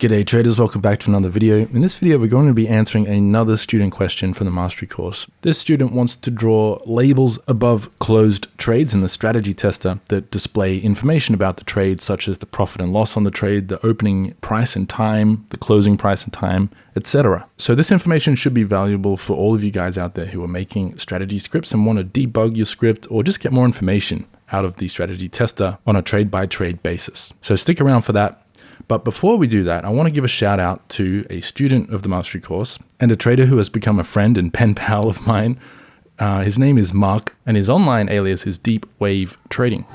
G'day traders, welcome back to another video. In this video, we're going to be answering another student question from the mastery course. This student wants to draw labels above closed trades in the strategy tester that display information about the trade, such as the profit and loss on the trade, the opening price and time, the closing price and time, etc. So this information should be valuable for all of you guys out there who are making strategy scripts and want to debug your script or just get more information out of the strategy tester on a trade by trade basis. So stick around for that. But before we do that, I want to give a shout out to a student of the mastery course and a trader who has become a friend and pen pal of mine. His name is Mark and his online alias is Deep Wave Trading.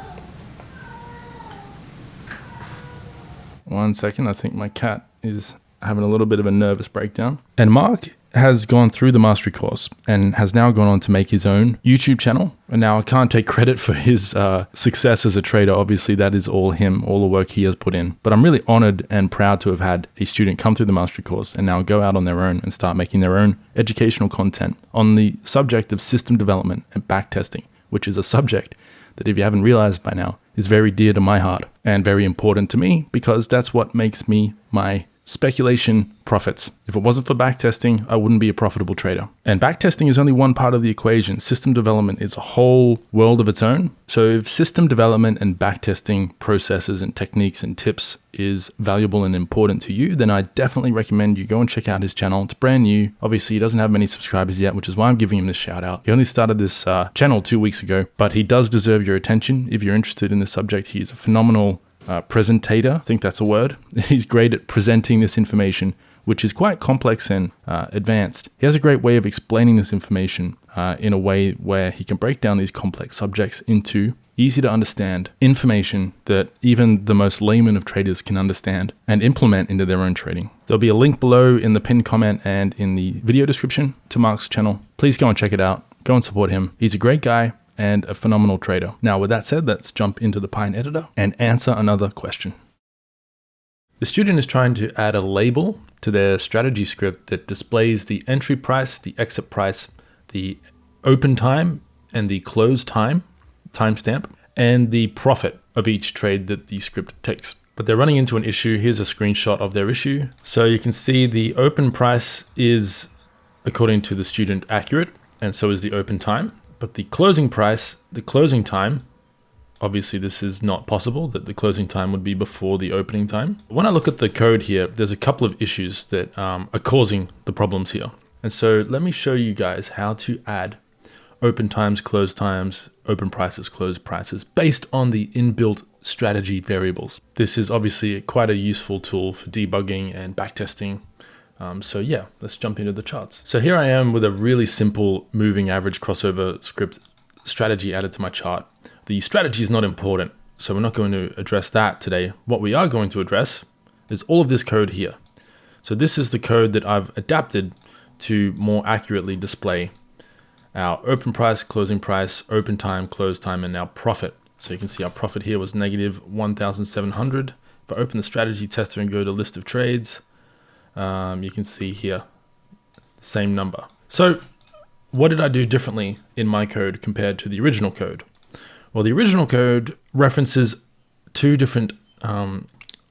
One second, I think my cat is having a little bit of a nervous breakdown. And Mark has gone through the mastery course and has now gone on to make his own YouTube channel. And now I can't take credit for his success as a trader. Obviously, that is all him, all the work he has put in. But I'm really honored and proud to have had a student come through the mastery course and now go out on their own and start making their own educational content on the subject of system development and backtesting, which is a subject that, if you haven't realized by now, is very dear to my heart and very important to me because that's what makes me my speculation profits. If it wasn't for backtesting, I wouldn't be a profitable trader. And backtesting is only one part of the equation. System development is a whole world of its own. So if system development and backtesting processes and techniques and tips is valuable and important to you, then I definitely recommend you go and check out his channel. It's brand new. Obviously, he doesn't have many subscribers yet, which is why I'm giving him this shout out. He only started this channel 2 weeks ago, but he does deserve your attention. If you're interested in this subject, he's a phenomenal presentator. I think that's a word. He's great at presenting this information, which is quite complex and advanced. He has a great way of explaining this information in a way where he can break down these complex subjects into easy to understand information that even the most layman of traders can understand and implement into their own trading. There'll be a link below in the pinned comment and in the video description to Mark's channel. Please go and check it out. Go and support him. He's a great guy and a phenomenal trader. Now, with that said, let's jump into the Pine editor and answer another question. The student is trying to add a label to their strategy script that displays the entry price, the exit price, the open time, and the close time, timestamp, and the profit of each trade that the script takes. But they're running into an issue. Here's a screenshot of their issue. So you can see the open price is, according to the student, accurate, and so is the open time. But the closing price, the closing time, obviously this is not possible, that the closing time would be before the opening time. When I look at the code here, there's a couple of issues that are causing the problems here. And so let me show you guys how to add open times, close times, open prices, close prices, based on the inbuilt strategy variables. This is obviously quite a useful tool for debugging and backtesting. So yeah, let's jump into the charts. So here I am with a really simple moving average crossover script strategy added to my chart. The strategy is not important, so we're not going to address that today. What we are going to address is all of this code here. So this is the code that I've adapted to more accurately display our open price, closing price, open time, close time, and our profit. So you can see our profit here was negative 1,700. If I open the strategy tester and go to list of trades, you can see here, same number. So what did I do differently in my code compared to the original code? Well, the original code references two different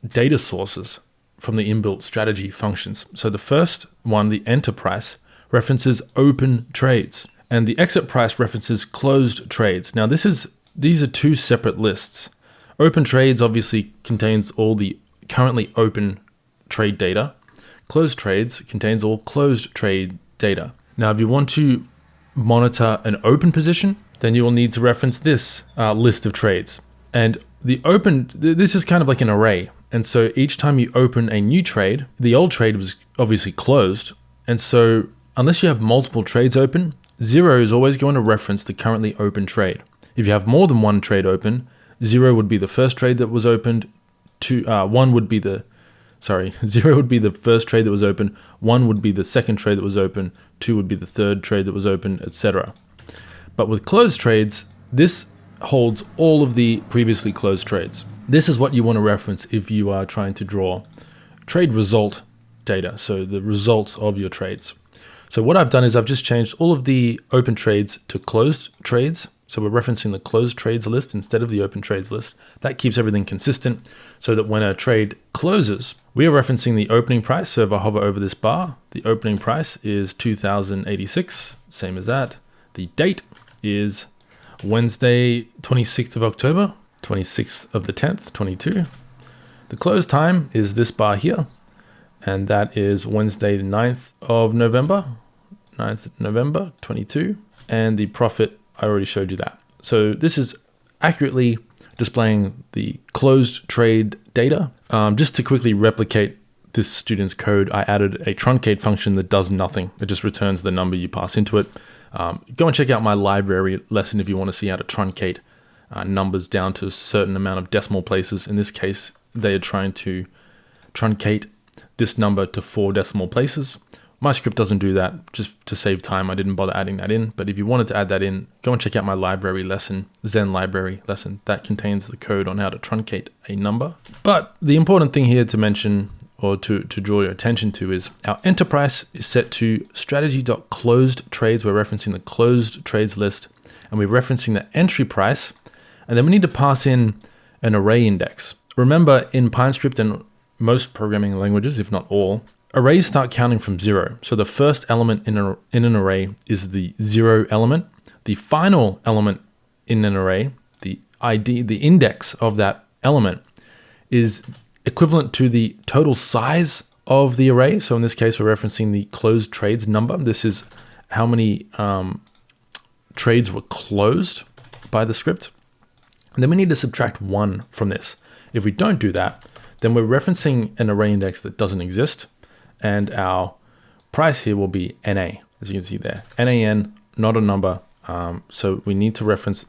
data sources from the inbuilt strategy functions. So the first one, the enter price, references open trades, and the exit price references closed trades. Now these are two separate lists. Open trades obviously contains all the currently open trade data. Closed trades contains all closed trade data. Now, if you want to monitor an open position, then you will need to reference this list of trades. And this is kind of like an array. And so each time you open a new trade, the old trade was obviously closed. And so unless you have multiple trades open, 0 is always going to reference the currently open trade. If you have more than one trade open, 0 would be the first trade that was opened, 0 would be the first trade that was open, 1 would be the second trade that was open, 2 would be the third trade that was open, etc. But with closed trades, this holds all of the previously closed trades. This is what you want to reference if you are trying to draw trade result data, so the results of your trades. So what I've done is I've just changed all of the open trades to closed trades. So we're referencing the closed trades list instead of the open trades list. That keeps everything consistent so that when a trade closes, we are referencing the opening price. So if I hover over this bar, the opening price is 2086, same as that. The date is Wednesday, 26th of October, 26th of the 10th, 22. The close time is this bar here, and that is Wednesday, the 9th of November, 9th of November, 22. And the profit, I already showed you that. So this is accurately displaying the closed trade data. Just to quickly replicate this student's code, I added a truncate function that does nothing. It just returns the number you pass into it. Go and check out my library lesson if you want to see how to truncate numbers down to a certain amount of decimal places. In this case, they are trying to truncate this number to 4 decimal places. My script doesn't do that. Just to save time, I didn't bother adding that in. But if you wanted to add that in, go and check out my library lesson, Zen library lesson. That contains the code on how to truncate a number. But the important thing here to mention, or to draw your attention to, is our enter price is set to strategy.closed trades. We're referencing the closed trades list, and we're referencing the entry price. And then we need to pass in an array index. Remember, in Pine Script and most programming languages, if not all, arrays start counting from 0. So the first element in an array is the 0 element. The final element in an array, the ID, the index of that element, is equivalent to the total size of the array. So in this case, we're referencing the closed trades number. This is how many trades were closed by the script. And then we need to subtract 1 from this. If we don't do that, then we're referencing an array index that doesn't exist. And our price here will be NA, as you can see there. NAN, not a number. So we need to reference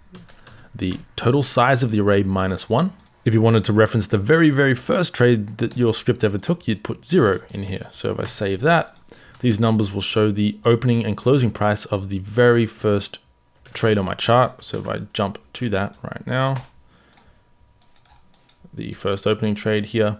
the total size of the array minus 1. If you wanted to reference the very, very first trade that your script ever took, you'd put 0 in here. So if I save that, these numbers will show the opening and closing price of the very first trade on my chart. So if I jump to that right now, the first opening trade here,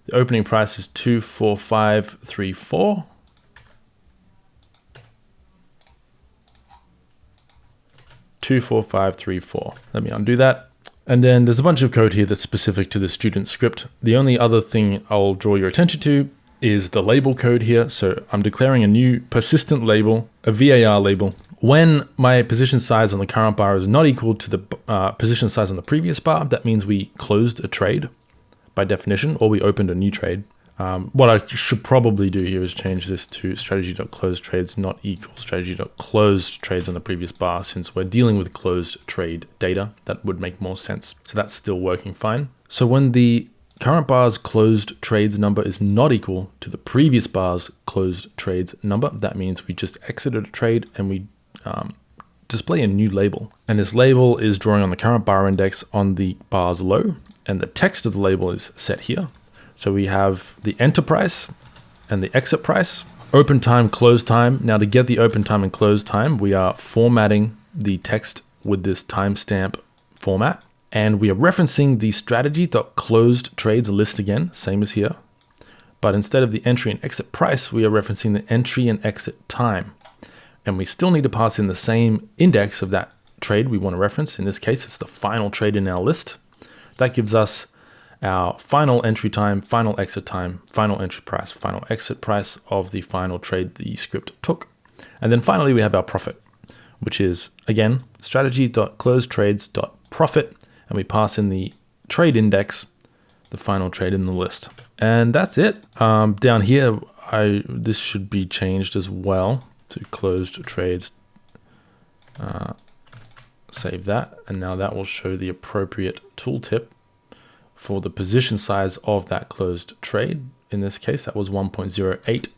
the opening price is 24534. Let me undo that. And then there's a bunch of code here that's specific to the student script. The only other thing I'll draw your attention to is the label code here. So I'm declaring a new persistent label, a VAR label. When my position size on the current bar is not equal to the position size on the previous bar, that means we closed a trade by definition, or we opened a new trade. What I should probably do here is change this to strategy.closed trades not equal strategy.closed trades on the previous bar, since we're dealing with closed trade data. That would make more sense. So that's still working fine. So when the current bar's closed trades number is not equal to the previous bar's closed trades number, that means we just exited a trade and we display a new label. And this label is drawing on the current bar index on the bar's low, and the text of the label is set here. So we have the enter price and the exit price, open time, close time. Now to get the open time and close time, we are formatting the text with this timestamp format. And we are referencing the strategy.closed trades list again, same as here. But instead of the entry and exit price, we are referencing the entry and exit time. And we still need to pass in the same index of that trade we want to reference. In this case, it's the final trade in our list. That gives us our final entry time, final exit time, final entry price, final exit price of the final trade the script took. And then finally, we have our profit, which is, again, strategy.closetrades.profit. And we pass in the trade index, the final trade in the list. And that's it. Down here, this should be changed as well to closed trades. Save that, and now that will show the appropriate tooltip for the position size of that closed trade. In this case, that was 1.08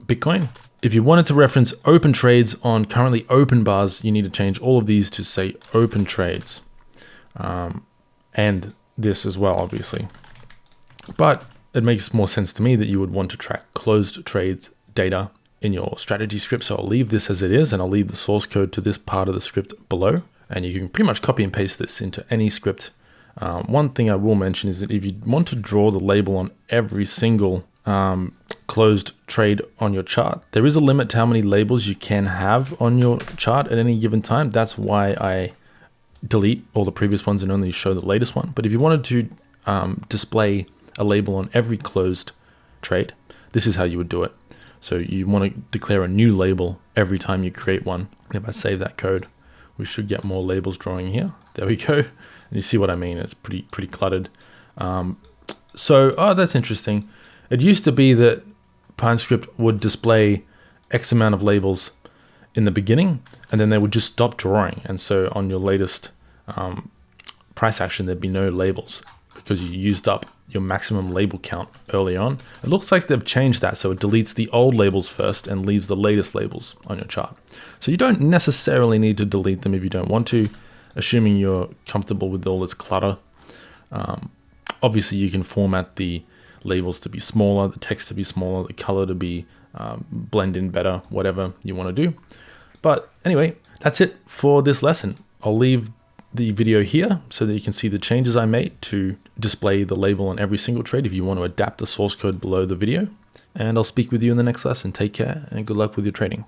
Bitcoin. If you wanted to reference open trades on currently open bars, you need to change all of these to say open trades. And this as well, obviously. But it makes more sense to me that you would want to track closed trades data in your strategy script. So I'll leave this as it is, and I'll leave the source code to this part of the script below. And you can pretty much copy and paste this into any script. One thing I will mention is that if you want to draw the label on every single closed trade on your chart. There is a limit to how many labels you can have on your chart at any given time. That's why I delete all the previous ones and only show the latest one. But if you wanted to display a label on every closed trade, this is how you would do it. So you want to declare a new label every time you create one. And if I save that code, we should get more labels drawing here. There we go. And you see what I mean? It's pretty cluttered. That's interesting. It used to be that Pine Script would display X amount of labels in the beginning, and then they would just stop drawing. And so on your latest price action, there'd be no labels because you used up your maximum label count early on. It looks like they've changed that, so it deletes the old labels first and leaves the latest labels on your chart. So you don't necessarily need to delete them if you don't want to, assuming you're comfortable with all this clutter. Obviously, you can format the labels to be smaller, the text to be smaller, the color to be blend in better, whatever you want to do. But anyway, that's it for this lesson. I'll leave the video here so that you can see the changes I made to display the label on every single trade if you want to adapt the source code below the video. And I'll speak with you in the next lesson. Take care and good luck with your trading.